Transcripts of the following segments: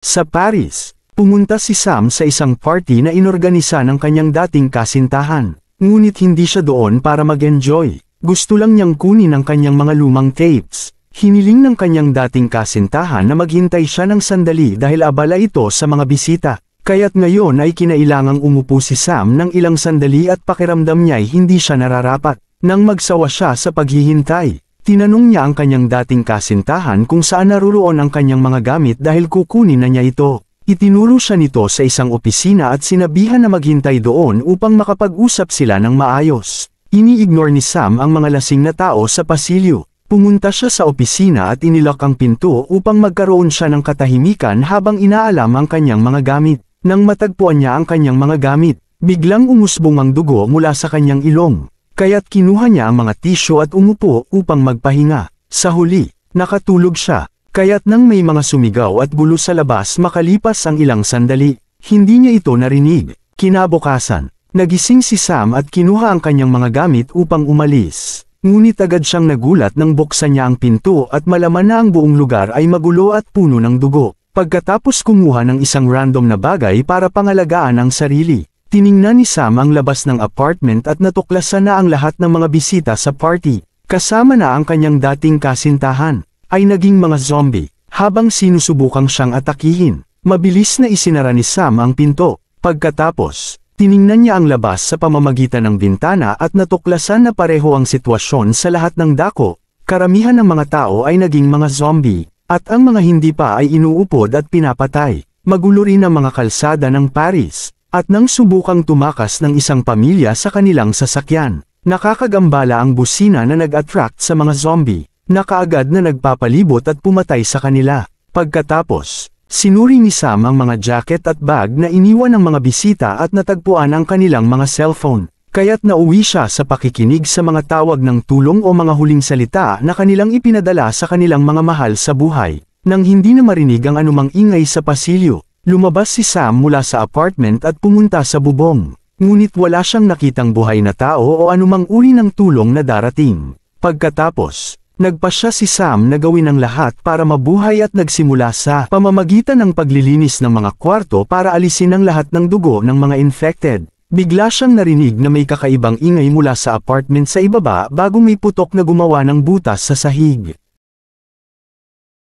Sa Paris, pumunta si Sam sa isang party na inorganisa ng kanyang dating kasintahan. Ngunit hindi siya doon para mag-enjoy. Gusto lang niyang kunin ang kanyang mga lumang tapes. Hiniling ng kanyang dating kasintahan na maghintay siya ng sandali dahil abala ito sa mga bisita. Kaya't ngayon ay kinailangang umupo si Sam ng ilang sandali at pakiramdam niya'y hindi siya nararapat. Nang magsawa siya sa paghihintay, tinanong niya ang kanyang dating kasintahan kung saan naruroon ang kanyang mga gamit dahil kukunin na niya ito. Itinuro siya nito sa isang opisina at sinabihan na maghintay doon upang makapag-usap sila ng maayos. Ini-ignore ni Sam ang mga lasing na tao sa pasilyo. Pumunta siya sa opisina at inilock ang pinto upang magkaroon siya ng katahimikan habang inaalam ang kanyang mga gamit. Nang matagpuan niya ang kanyang mga gamit, biglang umusbong ang dugo mula sa kanyang ilong. Kaya't kinuha niya ang mga tisyo at umupo upang magpahinga. Sa huli, nakatulog siya. Kaya't nang may mga sumigaw at gulo sa labas makalipas ang ilang sandali, hindi niya ito narinig. Kinabukasan, nagising si Sam at kinuha ang kanyang mga gamit upang umalis. Ngunit agad siyang nagulat nang buksan niya ang pinto at malaman na ang buong lugar ay magulo at puno ng dugo. Pagkatapos kumuha ng isang random na bagay para pangalagaan ang sarili, tiningnan ni Sam ang labas ng apartment at natuklasan na ang lahat ng mga bisita sa party, kasama na ang kanyang dating kasintahan, ay naging mga zombie. Habang sinusubukang siyang atakihin, mabilis na isinara ni Sam ang pinto. Pagkatapos, tiningnan niya ang labas sa pamamagitan ng bintana at natuklasan na pareho ang sitwasyon sa lahat ng dako. Karamihan ng mga tao ay naging mga zombie. At ang mga hindi pa ay inuupod at pinapatay. Magulo rin ang mga kalsada ng Paris, at nang subukang tumakas ng isang pamilya sa kanilang sasakyan, nakakagambala ang busina na nag-attract sa mga zombie, na kaagad na nagpapalibot at pumatay sa kanila. Pagkatapos, sinuri ni Sam ang mga jacket at bag na iniwan ng mga bisita at natagpuan ang kanilang mga cellphone. Kaya't nauwi siya sa pakikinig sa mga tawag ng tulong o mga huling salita na kanilang ipinadala sa kanilang mga mahal sa buhay. Nang hindi na marinig ang anumang ingay sa pasilyo, lumabas si Sam mula sa apartment at pumunta sa bubong. Ngunit wala siyang nakitang buhay na tao o anumang uri ng tulong na darating. Pagkatapos, nagpasya si Sam na gawin ang lahat para mabuhay at nagsimula sa pamamagitan ng paglilinis ng mga kwarto para alisin ang lahat ng dugo ng mga infected. Bigla siyang narinig na may kakaibang ingay mula sa apartment sa ibaba bago may putok na gumawa ng butas sa sahig.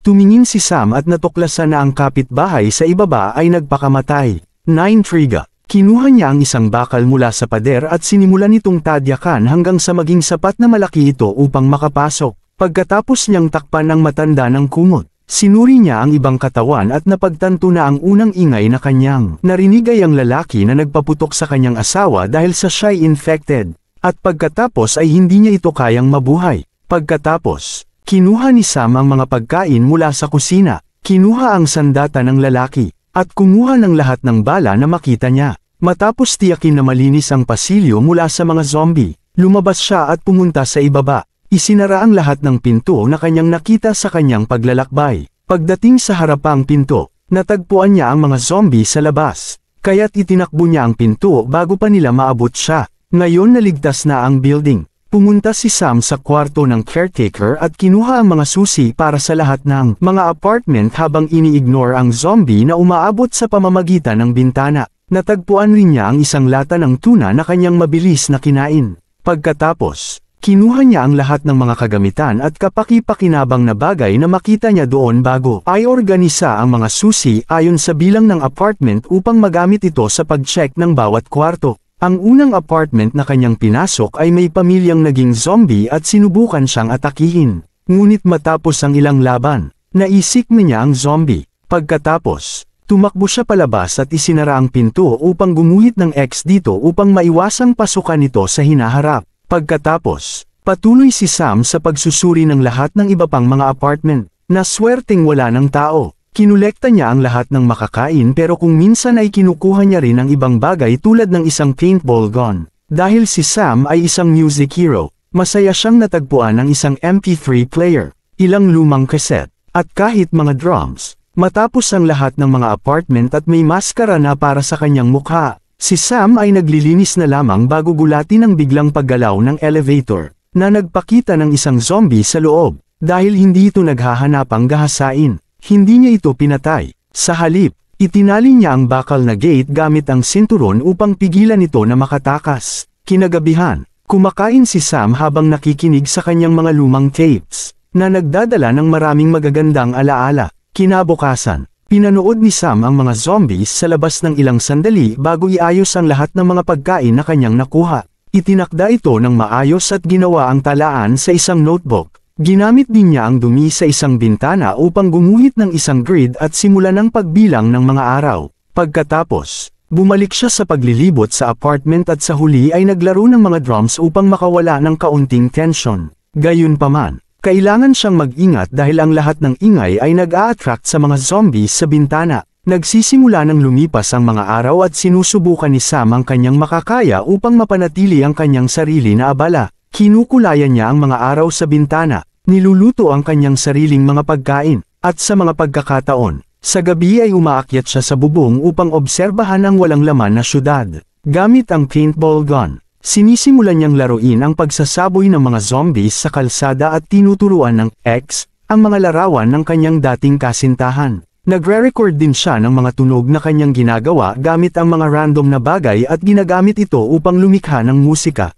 Tumingin si Sam at natuklasan na ang kapitbahay sa ibaba ay nagpakamatay. Naintriga, kinuha niya ang isang bakal mula sa pader at sinimulan itong tadyakan hanggang sa maging sapat na malaki ito upang makapasok. Pagkatapos niyang takpan ang matanda ng kumot, sinuri niya ang ibang katawan at napagtanto na ang unang ingay na kanyang narinig ay ang lalaki na nagpaputok sa kanyang asawa dahil sa siya'y infected, at pagkatapos ay hindi niya ito kayang mabuhay. Pagkatapos, kinuha ni Sam ang mga pagkain mula sa kusina, kinuha ang sandata ng lalaki, at kumuha ng lahat ng bala na makita niya. Matapos tiyakin na malinis ang pasilyo mula sa mga zombie, lumabas siya at pumunta sa ibaba. Isinara ang lahat ng pinto na kanyang nakita sa kanyang paglalakbay. Pagdating sa harapang pinto, natagpuan niya ang mga zombie sa labas. Kaya't itinakbo niya ang pinto bago pa nila maabot siya. Ngayon naligtas na ang building. Pumunta si Sam sa kwarto ng caretaker at kinuha ang mga susi para sa lahat ng mga apartment habang ini-ignore ang zombie na umaabot sa pamamagitan ng bintana. Natagpuan rin niya ang isang lata ng tuna na kanyang mabilis na kinain. Pagkatapos, kinuha niya ang lahat ng mga kagamitan at kapaki-pakinabang na bagay na makita niya doon bago ay organisa ang mga susi ayon sa bilang ng apartment upang magamit ito sa pag-check ng bawat kwarto. Ang unang apartment na kanyang pinasok ay may pamilyang naging zombie at sinubukan siyang atakihin. Ngunit matapos ang ilang laban, naisik niya ang zombie. Pagkatapos, tumakbo siya palabas at isinara ang pinto upang gumuhit ng X dito upang maiwasang pasukan ito sa hinaharap. Pagkatapos, patuloy si Sam sa pagsusuri ng lahat ng iba pang mga apartment, na swerteng wala ng tao. Kinolekta niya ang lahat ng makakain pero kung minsan ay kinukuha niya rin ang ibang bagay tulad ng isang paintball gun. Dahil si Sam ay isang music hero, masaya siyang natagpuan ng isang MP3 player, ilang lumang cassette, at kahit mga drums. Matapos ang lahat ng mga apartment at may maskara na para sa kanyang mukha, si Sam ay naglilinis na lamang bago gulatin ang biglang paggalaw ng elevator, na nagpakita ng isang zombie sa loob. Dahil hindi ito naghahanapang gahasain, hindi niya ito pinatay. Sa halip, itinali niya ang bakal na gate gamit ang sinturon upang pigilan ito na makatakas. Kinagabihan, kumakain si Sam habang nakikinig sa kanyang mga lumang tapes, na nagdadala ng maraming magagandang alaala. Kinabukasan, pinanood ni Sam ang mga zombies sa labas ng ilang sandali bago iayos ang lahat ng mga pagkain na kanyang nakuha. Itinakda ito ng maayos at ginawa ang talaan sa isang notebook. Ginamit din niya ang dumi sa isang bintana upang gumuhit ng isang grid at simulan ng pagbilang ng mga araw. Pagkatapos, bumalik siya sa paglilibot sa apartment at sa huli ay naglaro ng mga drums upang makawala ng kaunting tensyon. Gayunpaman, kailangan siyang mag-ingat dahil ang lahat ng ingay ay nag-a-attract sa mga zombies sa bintana. Nagsisimula ng lumipas ang mga araw at sinusubukan ni Sam ang kanyang makakaya upang mapanatili ang kanyang sarili na abala. Kinukulayan niya ang mga araw sa bintana, niluluto ang kanyang sariling mga pagkain, at sa mga pagkakataon, sa gabi ay umaakyat siya sa bubong upang obserbahan ang walang laman na syudad. Gamit ang paintball gun, sinisimulan niyang laruin ang pagsasaboy ng mga zombies sa kalsada at tinuturuan ng X ang mga larawan ng kanyang dating kasintahan. Nagre-record din siya ng mga tunog na kanyang ginagawa gamit ang mga random na bagay at ginagamit ito upang lumikha ng musika.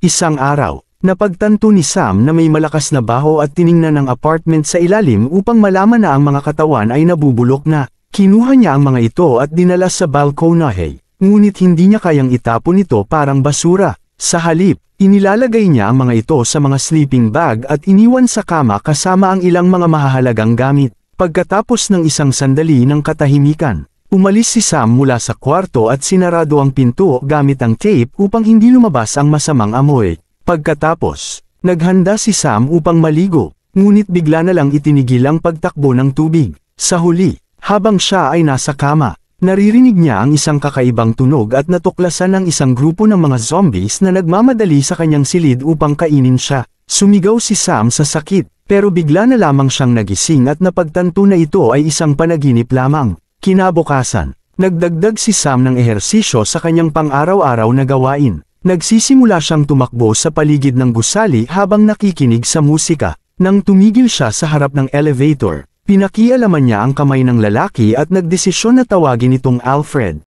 Isang araw, napagtanto ni Sam na may malakas na baho at tiningnan ang apartment sa ilalim upang malaman na ang mga katawan ay nabubulok na. Kinuha niya ang mga ito at dinala sa balkonahe, ngunit hindi niya kayang itapon ito parang basura. Sa halip, inilalagay niya ang mga ito sa mga sleeping bag at iniwan sa kama kasama ang ilang mga mahahalagang gamit. Pagkatapos ng isang sandali ng katahimikan, umalis si Sam mula sa kwarto at sinarado ang pinto gamit ang tape upang hindi lumabas ang masamang amoy. Pagkatapos, naghanda si Sam upang maligo, ngunit bigla na lang itinigil ang pagtakbo ng tubig. Sa huli, habang siya ay nasa kama, naririnig niya ang isang kakaibang tunog at natuklasan ng isang grupo ng mga zombies na nagmamadali sa kanyang silid upang kainin siya. Sumigaw si Sam sa sakit, pero bigla na lamang siyang nagising at napagtanto na ito ay isang panaginip lamang. Kinabukasan, nagdagdag si Sam ng ehersisyo sa kanyang pang-araw-araw na gawain. Nagsisimula siyang tumakbo sa paligid ng gusali habang nakikinig sa musika. Nang tumigil siya sa harap ng elevator, pinakialaman niya ang kamay ng lalaki at nagdesisyon na tawagin itong Alfred.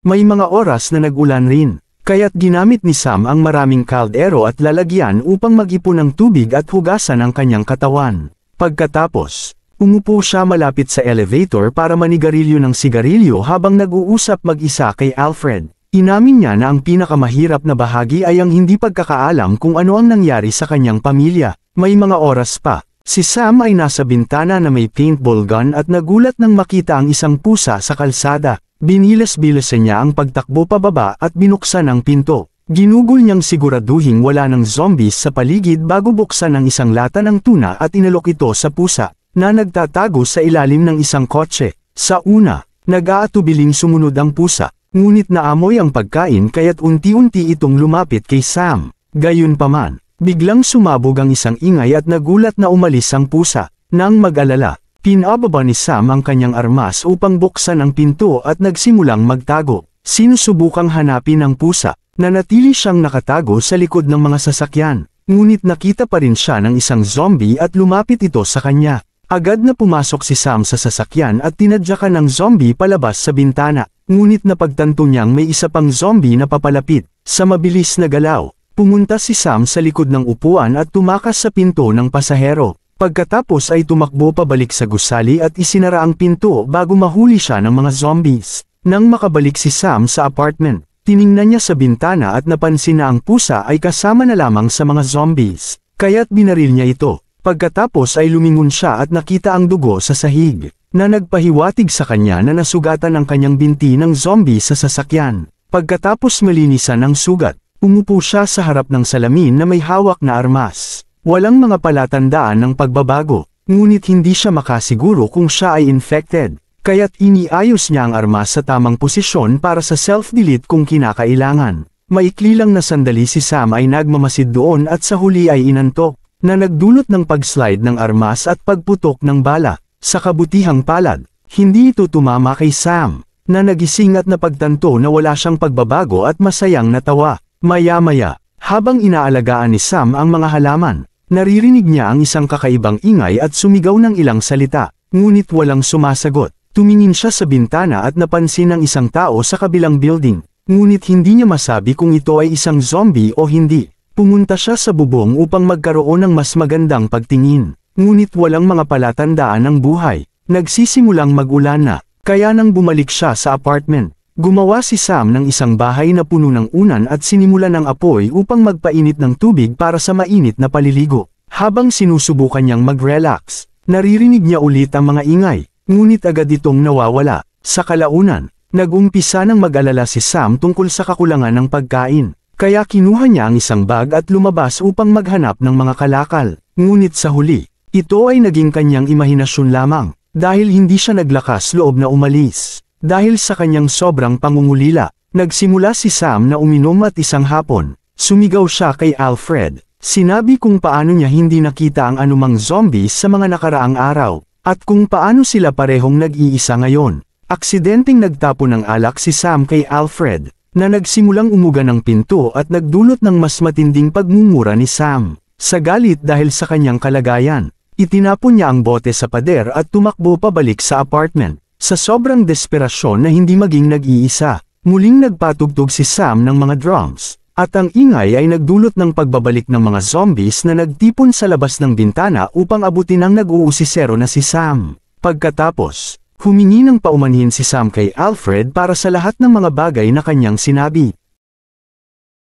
May mga oras na nag-ulan rin, kaya't ginamit ni Sam ang maraming kaldero at lalagyan upang mag-ipon ng tubig at hugasan ang kanyang katawan. Pagkatapos, umupo siya malapit sa elevator para manigarilyo ng sigarilyo habang nag-uusap mag-isa kay Alfred. Inamin niya na ang pinakamahirap na bahagi ay ang hindi pagkakaalam kung ano ang nangyari sa kanyang pamilya. May mga oras pa, si Sam ay nasa bintana na may paintball gun at nagulat nang makita ang isang pusa sa kalsada. Binilas-bilasan niya ang pagtakbo pababa at binuksan ang pinto. Ginugol niyang siguraduhing wala ng zombies sa paligid bago buksan ang isang lata ng tuna at inalok ito sa pusa, na nagtatago sa ilalim ng isang kotse. Sa una, nag-aatubiling sumunod ang pusa. Ngunit naamoy ang pagkain kaya't unti-unti itong lumapit kay Sam. Gayunpaman, biglang sumabog ang isang ingay at nagulat na umalis ang pusa. Nang mag-alala, pinababa ni Sam ang kanyang armas upang buksan ang pinto at nagsimulang magtago. Sinusubukang hanapin ang pusa, nanatili siyang nakatago sa likod ng mga sasakyan. Ngunit nakita pa rin siya ng isang zombie at lumapit ito sa kanya. Agad na pumasok si Sam sa sasakyan at tinadyakan ng zombie palabas sa bintana. Ngunit napagtanto niyang may isa pang zombie na papalapit. Sa mabilis na galaw, pumunta si Sam sa likod ng upuan at tumakas sa pinto ng pasahero. Pagkatapos ay tumakbo pabalik sa gusali at isinara ang pinto bago mahuli siya ng mga zombies. Nang makabalik si Sam sa apartment, tiningnan niya sa bintana at napansin na ang pusa ay kasama na lamang sa mga zombies. Kaya't binaril niya ito. Pagkatapos ay lumingon siya at nakita ang dugo sa sahig, na nagpahiwatig sa kanya na nasugatan ang kanyang binti ng zombie sa sasakyan. Pagkatapos malinisan ang sugat, umupo siya sa harap ng salamin na may hawak na armas. Walang mga palatandaan ng pagbabago, ngunit hindi siya makasiguro kung siya ay infected, kaya't iniayos niya ang armas sa tamang posisyon para sa self-delete kung kinakailangan. Maikli lang na sandali si Sam ay nagmamasid doon at sa huli ay inantok, na nagdulot ng pag-slide ng armas at pagputok ng bala. Sa kabutihang palad, hindi ito tumama kay Sam, na nagising at napagtanto na wala siyang pagbabago at masayang natawa. Maya-maya, Habang inaalagaan ni Sam ang mga halaman, naririnig niya ang isang kakaibang ingay at sumigaw ng ilang salita, ngunit walang sumasagot. Tumingin siya sa bintana at napansin ang isang tao sa kabilang building, ngunit hindi niya masabi kung ito ay isang zombie o hindi. Pumunta siya sa bubong upang magkaroon ng mas magandang pagtingin, ngunit walang mga palatandaan ng buhay. Nagsisimulang mag-ulan na, kaya nang bumalik siya sa apartment, gumawa si Sam ng isang bahay na puno ng unan at sinimulan ng apoy upang magpainit ng tubig para sa mainit na paliligo. Habang sinusubukan niyang mag-relax, naririnig niya ulit ang mga ingay, ngunit agad itong nawawala. Sa kalaunan, nag-umpisa ng mag-alala si Sam tungkol sa kakulangan ng pagkain, kaya kinuha niya ang isang bag at lumabas upang maghanap ng mga kalakal. Ngunit sa huli, ito ay naging kanyang imahinasyon lamang, dahil hindi siya naglakas loob na umalis. Dahil sa kanyang sobrang pangungulila, nagsimula si Sam na uminom at isang hapon, sumigaw siya kay Alfred. Sinabi kung paano niya hindi nakita ang anumang zombies sa mga nakaraang araw, at kung paano sila parehong nag-iisa ngayon. Aksidenteng nagtapon ng alak si Sam kay Alfred, na nagsimulang umuga ng pinto at nagdulot ng mas matinding pagmumura ni Sam. Sa galit dahil sa kanyang kalagayan, itinapon niya ang bote sa pader at tumakbo pabalik sa apartment. Sa sobrang desperasyon na hindi maging nag-iisa, muling nagpatugtog si Sam ng mga drums, at ang ingay ay nagdulot ng pagbabalik ng mga zombies na nagtipon sa labas ng bintana upang abutin ang nag-uusisero na si Sam. Pagkatapos, humingi ng paumanhin si Sam kay Alfred para sa lahat ng mga bagay na kanyang sinabi.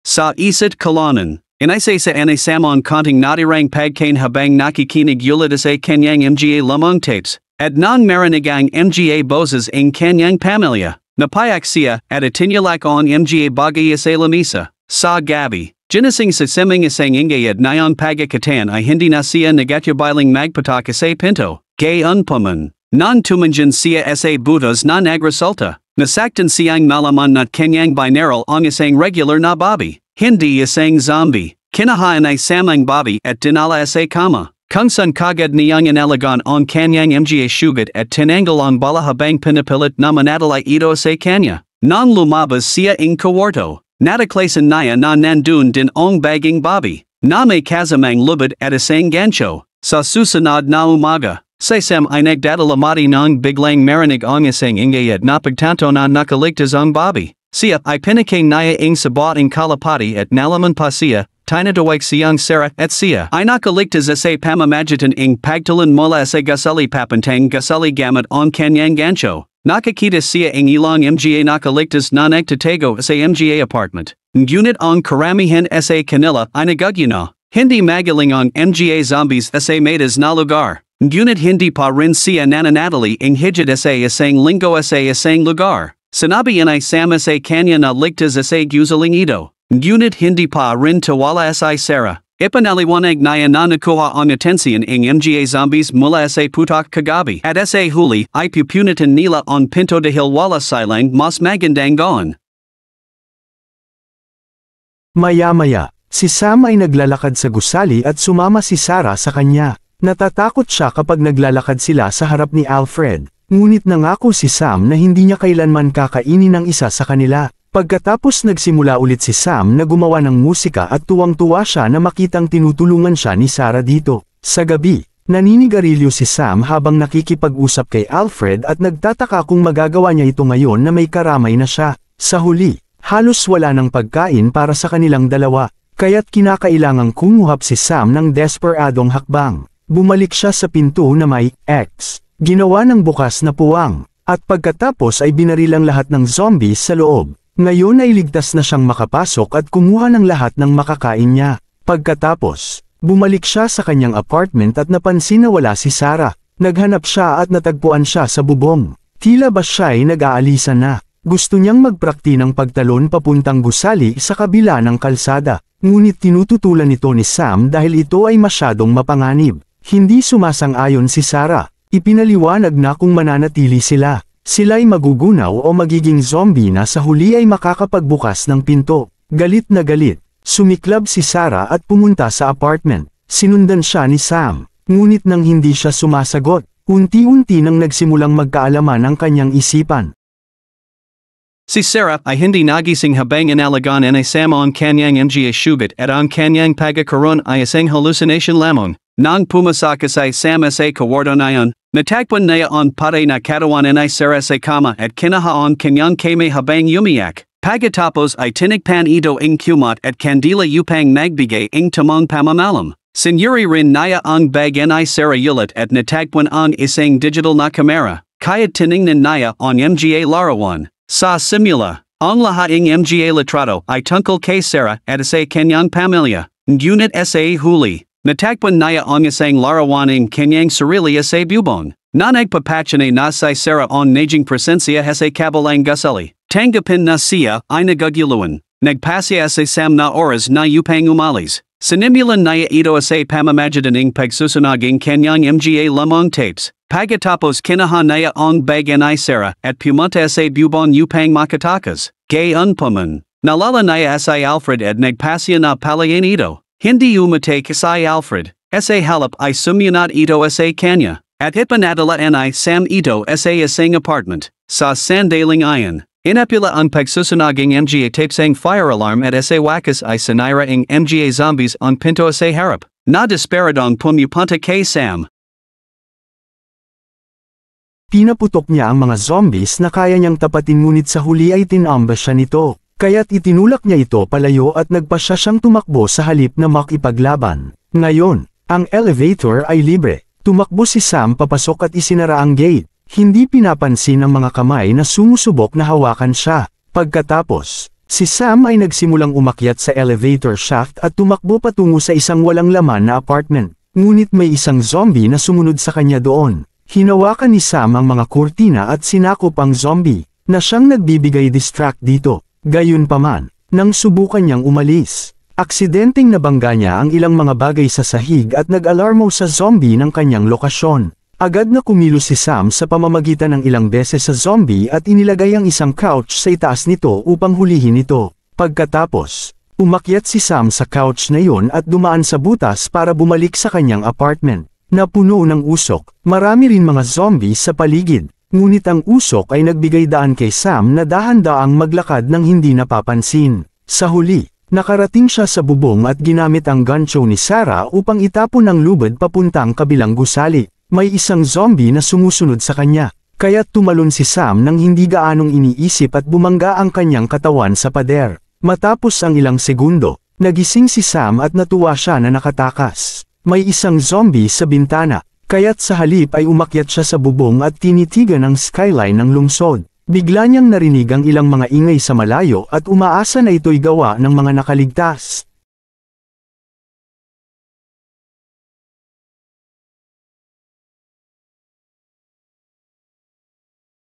Sa isa't kalanan, inay sa anay samon konting natirang pagkain habang nakikinig ulit sa kanyang mga lumang tapes. At nang marinig ang mga boses ng kanyang pamilya, napayak siya at itinyalak ang mga bagay sa lamisa. Sa gabi, ginasing sa siming isang ingay at nayon pagkakatan ay hindi na siya nagatyabiling magpatak sa pinto. Gayunpaman, non tumanjan siya sa butas na nagresulta. Nasaktan siyang malaman na kanyang binaril ang isang regular na babi, hindi isang zombie. Kinahaan ay samang babi at dinala sa kama. Kung san kagad niyang inalagan ang kanyang mga sugat at tinanggal ang bala habang pinipilit na manatili ito sa kanya. Nang lumabas siya ng kawarto, nataklasan niya na nandun din ang baging babi, na may kasamang lubid at isang gancho. Sa susunod na umaga, si Sam ay nagdadalamati ng biglang marinig ang isang ingay at napagtanto na nakaligtas ang babi. Siya ay pinakay niya ng sabot ng kalapati at nalaman pa siya, tinatawag siyang Sarah at siya ay nakaligtas sa pamamagitan ng pagtalan mula sa gasali papantang gasali gamit ang kanyang gancho. Nakakita siya ng ilang mga nakaligtas na nagtatago sa mga apartment. Ngunit ang karamihan sa kanila ay nagagyuna. Hindi magaling ang mga zombies sa metas na lugar. Ngunit hindi pa rin siya nananatili ng higit sa isang linggo sa isang lugar. Sinabi ay sama sa kanya na ligtas sa guzaling ito. Ngunit hindi pa rin tiwala sa Sarah. Ipinaliwanag niya na nakuha ang atensyon ng mga zombies mula sa putak kagabi. At sa huli ay pupunitan nila ang pinto dahil wala silang mas magandang gawin. Maya-maya, si Sam ay naglalakad sa gusali at sumama si Sarah sa kanya. Natatakot siya kapag naglalakad sila sa harap ni Alfred. Ngunit nangako si Sam na hindi niya kailanman kakainin ng isa sa kanila. Pagkatapos nagsimula ulit si Sam na gumawa ng musika at tuwang-tuwa siya na makitang tinutulungan siya ni Sarah dito. Sa gabi, naninigarilyo si Sam habang nakikipag-usap kay Alfred at nagtataka kung magagawa niya ito ngayon na may karamay na siya. Sa huli, halos wala ng pagkain para sa kanilang dalawa, kaya't kinakailangang kumuhap si Sam ng desperadong hakbang. Bumalik siya sa pinto na may X. Ginawa ng bukas na puwang, at pagkatapos ay binaril ang lahat ng zombies sa loob. Ngayon ay ligtas na siyang makapasok at kumuha ng lahat ng makakain niya. Pagkatapos, bumalik siya sa kanyang apartment at napansin na wala si Sarah. Naghanap siya at natagpuan siya sa bubong. Tila ba siya ay nag-aalisa na. Gusto niyang magprakti ng pagtalon papuntang gusali sa kabila ng kalsada. Ngunit tinututulan ito ni Sam dahil ito ay masyadong mapanganib. Hindi sumasang-ayon si Sarah. Ipinaliwanag na kung mananatili sila, sila'y magugunaw o magiging zombie na sa huli ay makakapagbukas ng pinto. Galit na galit, sumiklab si Sarah at pumunta sa apartment. Sinundan siya ni Sam, ngunit nang hindi siya sumasagot, unti-unti nang nagsimulang magkaalaman ang kanyang isipan. Si Sarah ay hindi nagising habang inalagaan ni Sam ang kanyang mga shubit at ang kanyang pagkakaroon ay isang hallucination lamang. Nang pumasok si Sam sa kawardo na yun, natagpuan niya ang patay na katawan ni Sarah sa kama at kinahaan kanyang kamay habang umiyak. Pagkatapos ay tinigpan ito ang kumot at kandila upang nagbigay ang tamang pamamalam. Sinuri rin niya ang bag ni Sarah ulit at natagpuan ang isang digital na kamera, kaya tiningnan niya ang mga larawan. Sa simula, ang lahat ng mga litrato ay tungkol kay Sarah at sa kanyang pamilya. Ngunit sa huli, natagpuan niya ang isang larawan ng kanyang sarili sa bubong. Na nagpapatsyane na si Sarah ang naging presensya sa kabilang gusali. Tanggapin na siya ay nagaguluhan. Nagpasya sa Sam na oras na upang umalis. Sinimulan niya ito sa pamamagitan ng pagsusunog ng kanyang mga lumang tapes. Pagkatapos kinahan niya ang bag ni Sarah at pumunta sa bubong upang makatakas. Gayunpaman, nalala niya si Alfred at nagpasya na palayan ito. Hindi umatay si Alfred. Sa halip ay sumunod ito sa kanya. At ipanadala ni Sam ito sa isang apartment. Sa sandaling iyon, inapila ang pagsusunog ng mga tapes ang fire alarm at sa wakas ay sinira ang mga zombies ang pinto sa harap. Na-desperadong pumupunta kay Sam. Pinaputok niya ang mga zombies na kaya niyang tapatin ngunit sa huli ay tinamba siya nito. Kaya't itinulak niya ito palayo at nagpasya siyang tumakbo sa halip na makipaglaban. Ngayon, ang elevator ay libre. Tumakbo si Sam papasok at isinara ang gate. Hindi pinapansin ng mga kamay na sumusubok na hawakan siya. Pagkatapos, si Sam ay nagsimulang umakyat sa elevator shaft at tumakbo patungo sa isang walang laman na apartment. Ngunit may isang zombie na sumunod sa kanya doon. Hinawakan ni Sam ang mga kurtina at sinakop ang zombie, na siyang nagbibigay distract dito. Gayunpaman, nang subukan niyang umalis, aksidenteng nabangga niya ang ilang mga bagay sa sahig at nag-alarmo sa zombie ng kanyang lokasyon. Agad na kumilos si Sam sa pamamagitan ng ilang beses sa zombie at inilagay ang isang couch sa itaas nito upang hulihin ito. Pagkatapos, umakyat si Sam sa couch na yon at dumaan sa butas para bumalik sa kanyang apartment. Napuno ng usok, marami rin mga zombie sa paligid, ngunit ang usok ay nagbigay daan kay Sam na dahan-daang maglakad ng hindi napapansin. Sa huli, nakarating siya sa bubong at ginamit ang gancho ni Sarah upang itapon ang lubid papuntang kabilang gusali. May isang zombie na sumusunod sa kanya, kaya't tumalon si Sam nang hindi gaanong iniisip at bumangga ang kanyang katawan sa pader. Matapos ang ilang segundo, nagising si Sam at natuwa siya na nakatakas. May isang zombie sa bintana, kaya't sa halip ay umakyat siya sa bubong at tinitigan ang skyline ng lungsod. Bigla niyang narinig ang ilang mga ingay sa malayo at umaasa na ito'y gawa ng mga nakaligtas.